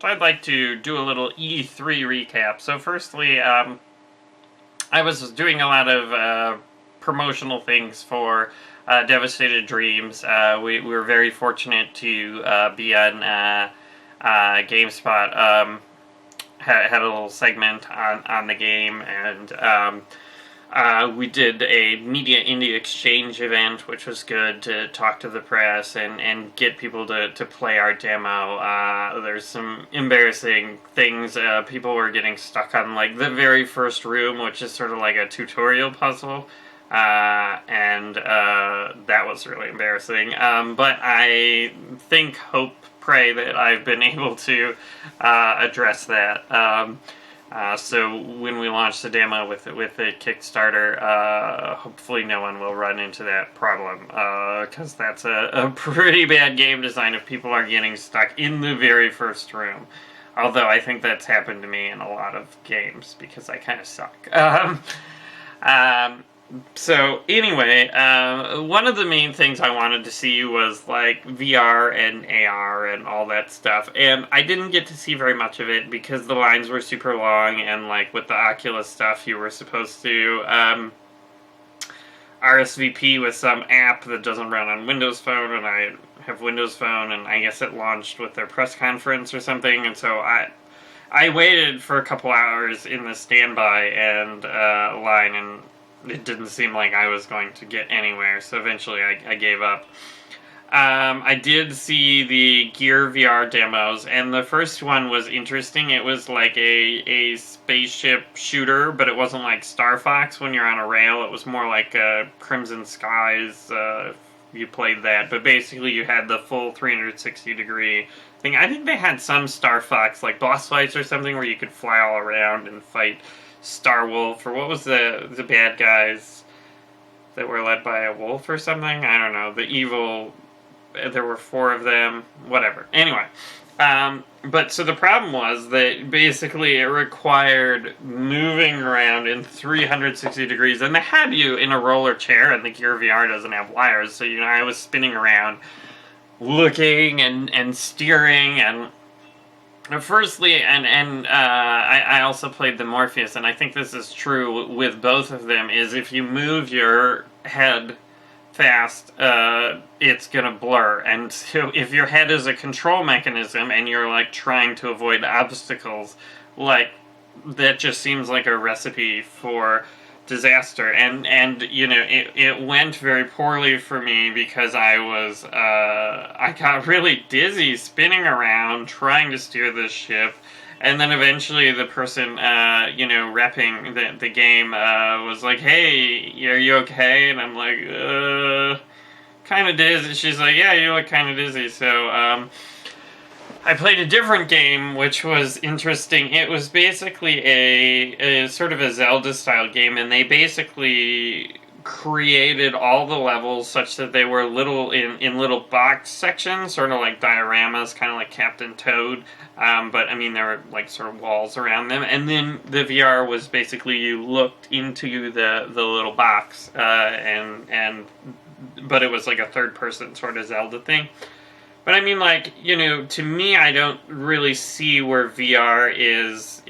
So I'd like to do a little E3 recap. So firstly, I was doing a lot of promotional things for Devastated Dreams. We were very fortunate to be on GameSpot. Had a little segment on the game, and we did a Media Indie Exchange event, which was good to talk to the press and get people to play our demo. There's some embarrassing things. People were getting stuck on like the very first room, which is sort of like a tutorial puzzle. And that was really embarrassing. But I think, hope, pray that I've been able to address that. So when we launch the demo with the Kickstarter, hopefully no one will run into that problem, because that's a pretty bad game design if people are getting stuck in the very first room. Although I think that's happened to me in a lot of games because I kind of suck. So anyway, one of the main things I wanted to see was like VR and AR and all that stuff, and I didn't get to see very much of it because the lines were super long, and like with the Oculus stuff you were supposed to RSVP with some app that doesn't run on Windows Phone, and I have Windows Phone, and I guess it launched with their press conference or something, and so I waited for a couple hours in the standby and line, and it didn't seem like I was going to get anywhere, so eventually I gave up. I did see the Gear VR demos, and the first one was interesting. It was like a spaceship shooter, but it wasn't like Star Fox when you're on a rail. It was more like Crimson Skies, if you played that. But basically you had the full 360 degree thing. I think they had some Star Fox, like boss fights or something, where you could fly all around and fight Star Wolf, or what was the bad guys that were led by a wolf or something? I don't know. The evil, there were 4 of them, whatever. Anyway, but so the problem was that basically it required moving around in 360 degrees, and they had you in a roller chair, and the Gear VR doesn't have wires, so I was spinning around looking and steering, and firstly, I also played the Morpheus, and I think this is true with both of them, is if you move your head fast, it's gonna blur. And so if your head is a control mechanism and you're like trying to avoid obstacles, like that just seems like a recipe for disaster. And it went very poorly for me because I got really dizzy spinning around trying to steer this ship, and then eventually the person repping the game was like, "Hey, are you okay?" And I'm like, kind of dizzy. She's like, "Yeah, you look kind of dizzy." So I played a different game, which was interesting. It was basically a sort of a Zelda-style game, and they basically created all the levels such that they were in little box sections, sort of like dioramas, kind of like Captain Toad. But I mean, there were like sort of walls around them, and then the VR was basically you looked into the little box, but it was like a third-person sort of Zelda thing. But I mean, like, to me, I don't really see where VR is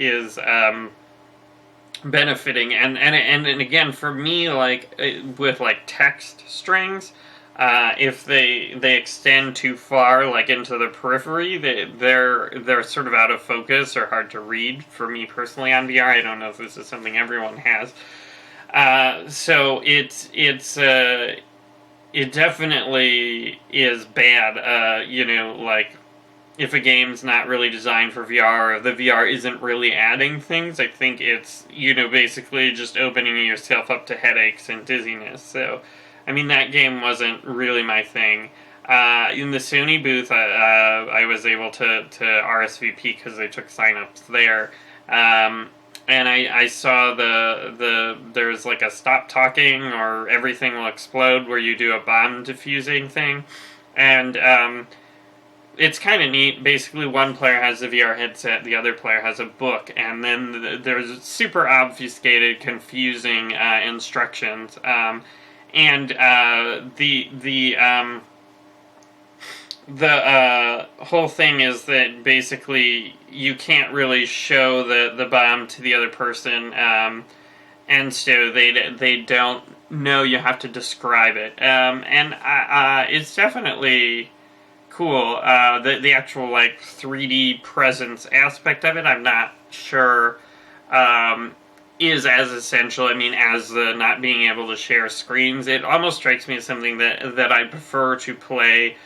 benefiting, and again, for me, like with like text strings, if they extend too far, like into the periphery, they're sort of out of focus or hard to read. For me personally, on VR, I don't know if this is something everyone has. So it definitely is bad, like, if a game's not really designed for VR, or the VR isn't really adding things, I think it's, basically just opening yourself up to headaches and dizziness. So, I mean, that game wasn't really my thing. In the Sony booth, I was able to RSVP because they took sign-ups there. And I saw there's like a stop talking or everything will explode where you do a bomb defusing thing. And it's kind of neat. Basically, one player has a VR headset, the other player has a book, and then there's super obfuscated, confusing instructions. the whole thing is that basically you can't really show the bomb to the other person, and so they don't know. You have to describe it, and it's definitely cool. The actual like 3D presence aspect of it, I'm not sure is as essential. I mean, as the not being able to share screens, it almost strikes me as something that I prefer to play.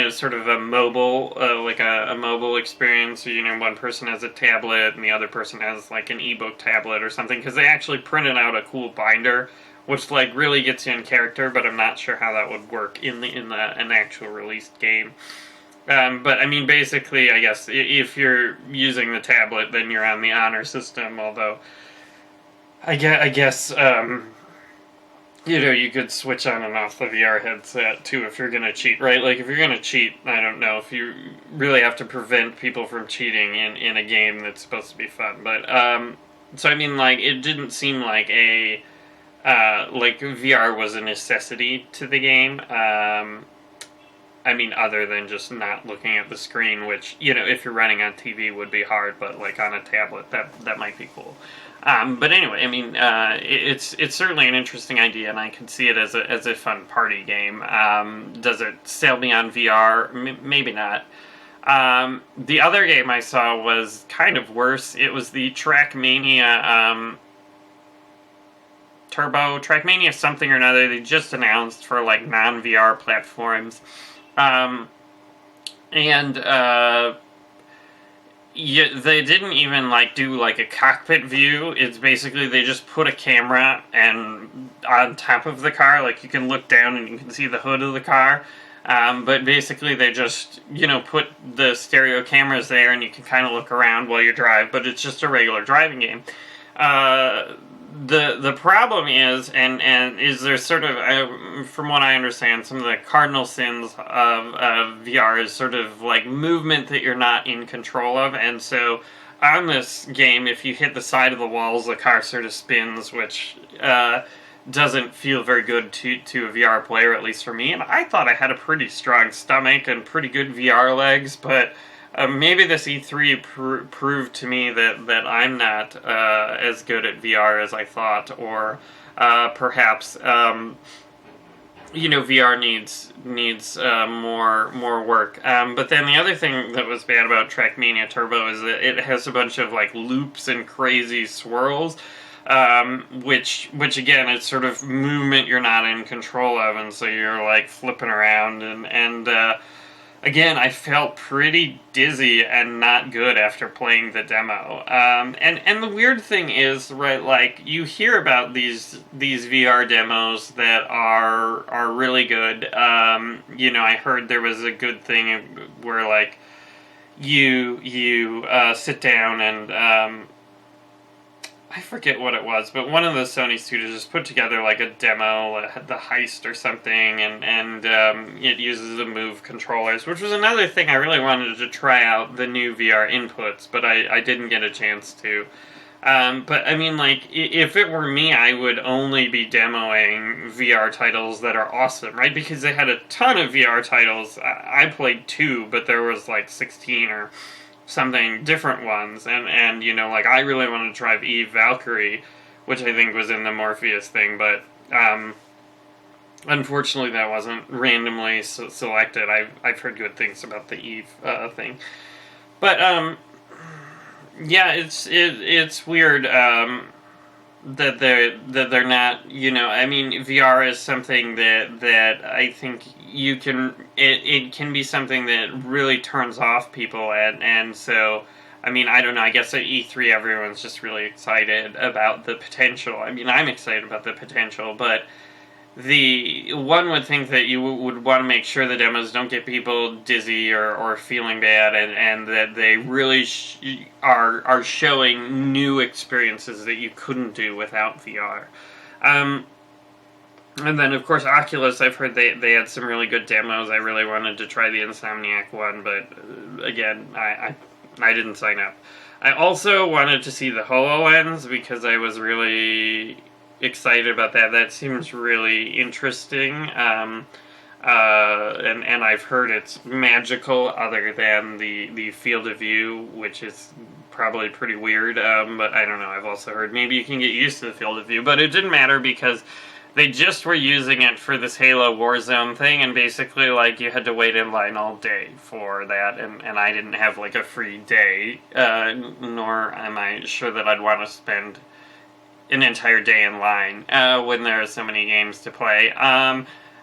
Sort of a mobile, like a mobile experience. So, one person has a tablet and the other person has like an ebook tablet or something, because they actually printed out a cool binder, which like really gets you in character. But I'm not sure how that would work in an actual released game. But I mean, basically, I guess if you're using the tablet, then you're on the honor system. Although, I guess you could switch on and off the VR headset too if you're gonna cheat, right? Like if you're gonna cheat, I don't know if you really have to prevent people from cheating in a game that's supposed to be fun. But so I mean, like it didn't seem like like VR was a necessity to the game. I mean, other than just not looking at the screen, which, if you're running on TV would be hard, but like on a tablet, that might be cool. But anyway, I mean, it's certainly an interesting idea, and I can see it as a fun party game. Does it sell me on VR? Maybe not. The other game I saw was kind of worse. It was the Trackmania Turbo, Trackmania something or another. They just announced for like non-VR platforms. They didn't even like do like a cockpit view. It's basically they just put a camera and on top of the car, like you can look down and you can see the hood of the car. But basically they just put the stereo cameras there and you can kind of look around while you drive. But it's just a regular driving game. The problem is, and is there sort of, from what I understand, some of the cardinal sins of VR is sort of like movement that you're not in control of, and so on this game, if you hit the side of the walls, the car sort of spins, which doesn't feel very good to a VR player, at least for me. And I thought I had a pretty strong stomach and pretty good VR legs, but maybe this E3 proved to me that I'm not as good at VR as I thought, or perhaps VR needs more work. But then the other thing that was bad about Trackmania Turbo is that it has a bunch of like loops and crazy swirls. Which again, it's sort of movement you're not in control of, and so you're like flipping around and again, I felt pretty dizzy and not good after playing the demo. And the weird thing is, right, like you hear about these VR demos that are really good. I heard there was a good thing where like you sit down and I forget what it was, but one of the Sony studios just put together like a demo, the Heist or something, and it uses the Move controllers, which was another thing I really wanted to try out, the new VR inputs, but I didn't get a chance to. But I mean, like, if it were me, I would only be demoing VR titles that are awesome, right? Because they had a ton of VR titles. I played 2, but there was like 16 or something different ones, and like I really wanted to try Eve Valkyrie, which I think was in the Morpheus thing, but unfortunately that wasn't randomly selected. I've heard good things about the Eve thing, but yeah, it's weird that they're not, I mean, VR is something that I think it can be something that really turns off people, and so I mean, I don't know, I guess at E3 everyone's just really excited about the potential. I mean, I'm excited about the potential, but the one would think that you would want to make sure the demos don't get people dizzy or feeling bad, and that they really are showing new experiences that you couldn't do without VR. And then, of course, Oculus, I've heard they had some really good demos. I really wanted to try the Insomniac one, but again, I didn't sign up. I also wanted to see the HoloLens because I was really excited about that. That seems really interesting. and I've heard it's magical other than the field of view, which is probably pretty weird, but I don't know. I've also heard maybe you can get used to the field of view, but it didn't matter because they just were using it for this Halo Warzone thing, and basically, like, you had to wait in line all day for that, and I didn't have, like, a free day, nor am I sure that I'd want to spend an entire day in line, when there are so many games to play.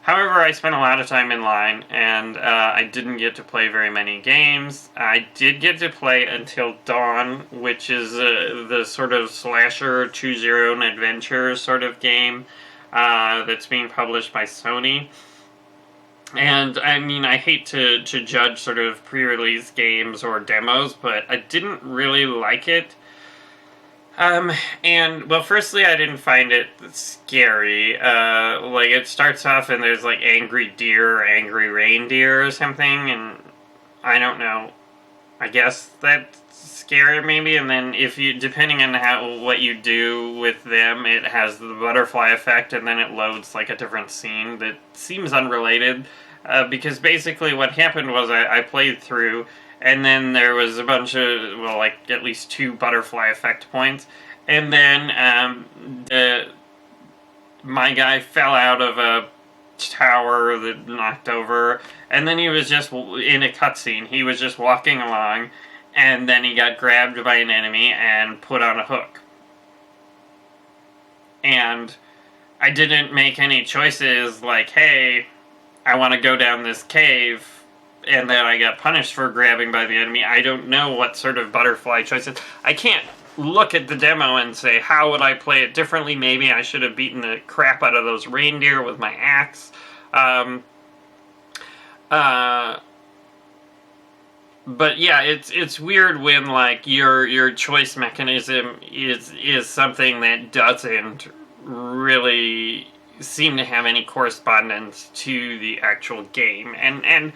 However, I spent a lot of time in line, and I didn't get to play very many games. I did get to play Until Dawn, which is the sort of slasher, choose your own adventure sort of game that's being published by Sony. And, I mean, I hate to judge sort of pre-release games or demos, but I didn't really like it. And, well, firstly, I didn't find it scary. Like, it starts off and there's, like, angry deer or angry reindeer or something, and I don't know. I guess that's scary, maybe, and then if you, depending on what you do with them, it has the butterfly effect, and then it loads, like, a different scene that seems unrelated, because basically what happened was I played through, and then there was a bunch of, well, like, at least 2 butterfly effect points. And then, my guy fell out of a tower that knocked over. And then he was just, in a cutscene, he was just walking along. And then he got grabbed by an enemy and put on a hook. And I didn't make any choices like, hey, I want to go down this cave, and then I got punished for grabbing by the enemy. I don't know what sort of butterfly choices. I can't look at the demo and say, how would I play it differently? Maybe I should have beaten the crap out of those reindeer with my axe. But yeah, it's weird when, like, your choice mechanism is something that doesn't really seem to have any correspondence to the actual game. And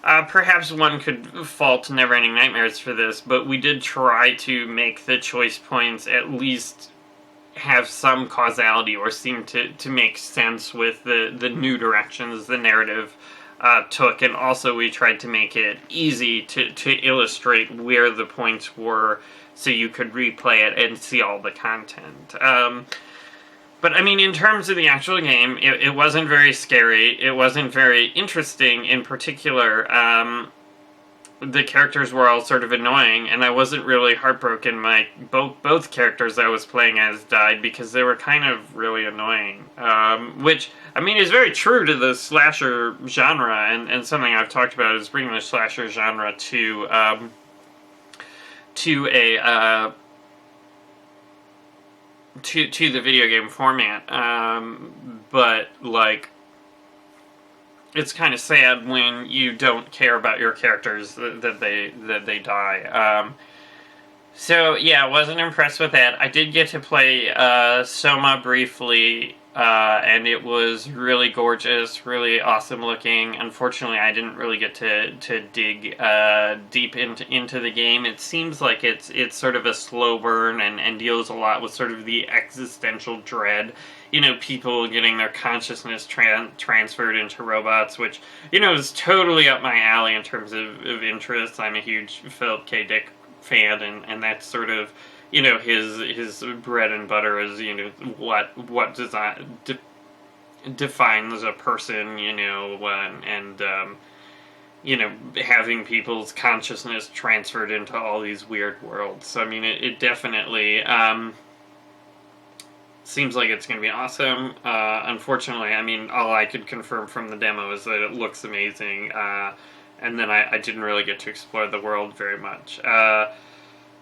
perhaps one could fault Neverending Nightmares for this, but we did try to make the choice points at least have some causality or seem to make sense with the new directions the narrative took, and also we tried to make it easy to illustrate where the points were so you could replay it and see all the content. But, I mean, in terms of the actual game, it wasn't very scary. It wasn't very interesting in particular. The characters were all sort of annoying, and I wasn't really heartbroken. Both characters I was playing as died because they were kind of really annoying. Which, I mean, is very true to the slasher genre, and something I've talked about is bringing the slasher genre to the video game format, but, like, it's kind of sad when you don't care about your characters that they die. So yeah, I wasn't impressed with that. I did get to play Soma briefly, and it was really gorgeous, really awesome looking. Unfortunately, I didn't really get to dig deep into the game. It seems like it's sort of a slow burn and deals a lot with sort of the existential dread. You know, people getting their consciousness transferred into robots, which, you know, is totally up my alley in terms of interest. I'm a huge Philip K. Dick fan, and that's sort of, you know, his bread and butter is, you know, what defines a person, you know, and you know, having people's consciousness transferred into all these weird worlds. So, I mean, it definitely seems like it's going to be awesome. Unfortunately, I mean, all I could confirm from the demo is that it looks amazing, and then I didn't really get to explore the world very much.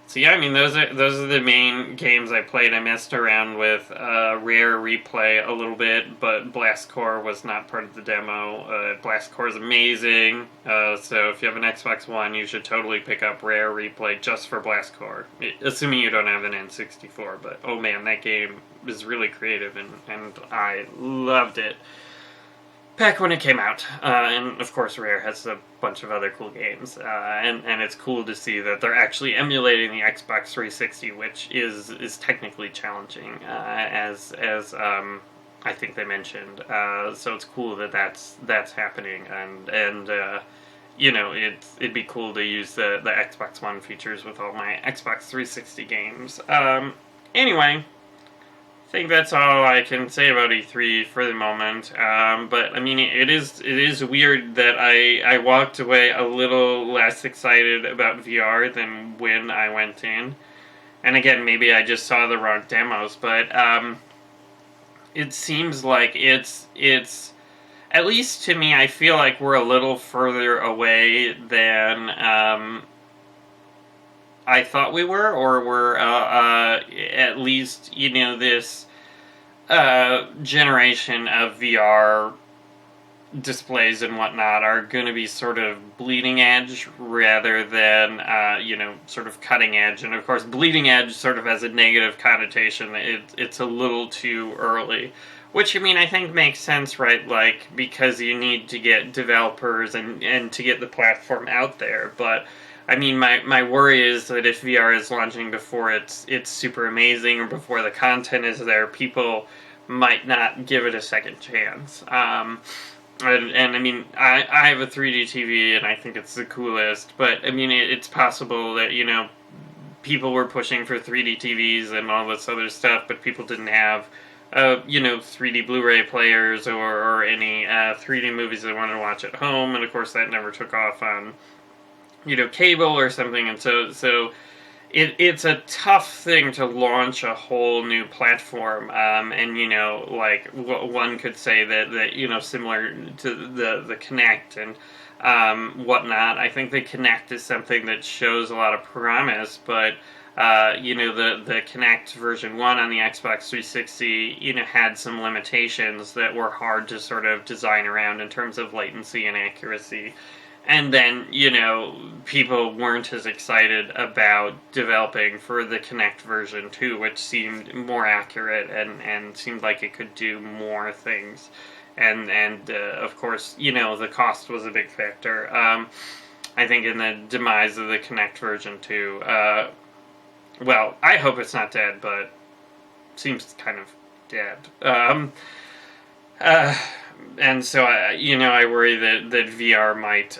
So yeah, I mean, those are the main games I played. I messed around with Rare Replay a little bit, but Blast Core was not part of the demo. Blast Core is amazing, so if you have an Xbox One, you should totally pick up Rare Replay just for Blast Core, assuming you don't have an N64, but oh man, that game is really creative, and I loved it back when it came out. And of course Rare has a bunch of other cool games, and it's cool to see that they're actually emulating the Xbox 360, which is technically challenging, as I think they mentioned. So it's cool that that's happening, and it'd be cool to use the Xbox One features with all my Xbox 360 games. Anyway, I think that's all I can say about E3 for the moment. But I mean, it is weird that I walked away a little less excited about VR than when I went in. And again, maybe I just saw the wrong demos, but it seems like it's at least to me. I feel like we're a little further away than I thought we were, or we're at least this generation of VR displays and whatnot are going to be sort of bleeding edge rather than sort of cutting edge. And of course, bleeding edge sort of has a negative connotation. It's a little too early, which I mean I think makes sense, right? Like, because you need to get developers and to get the platform out there. But I mean, my worry is that if VR is launching before it's super amazing or before the content is there, people might not give it a second chance. And I mean, I have a 3D TV and I think it's the coolest, but I mean, it's possible that, people were pushing for 3D TVs and all this other stuff, but people didn't have, 3D Blu-ray players or any 3D movies they wanted to watch at home, and of course that never took off on, cable or something, and so it's a tough thing to launch a whole new platform, and like one could say that similar to the Kinect and whatnot. I think the Kinect is something that shows a lot of promise, but the Kinect version 1 on the Xbox 360 had some limitations that were hard to sort of design around in terms of latency and accuracy. And then, people weren't as excited about developing for the Kinect version 2, which seemed more accurate and seemed like it could do more things. And of course, the cost was a big factor. I think in the demise of the Kinect version 2, well, I hope it's not dead, but seems kind of dead. And so I worry that VR might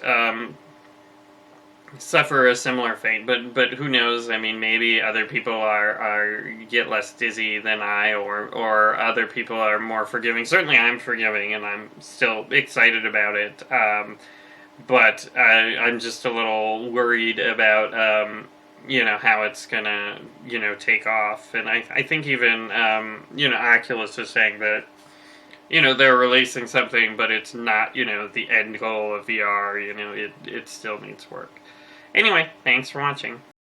suffer a similar fate, but who knows? I mean, maybe other people are get less dizzy than I, or other people are more forgiving. Certainly, I'm forgiving, and I'm still excited about it. But I'm just a little worried about how it's gonna take off, and I think even Oculus is saying that they're releasing something, but it's not, the end goal of VR. It still needs work. Anyway, thanks for watching.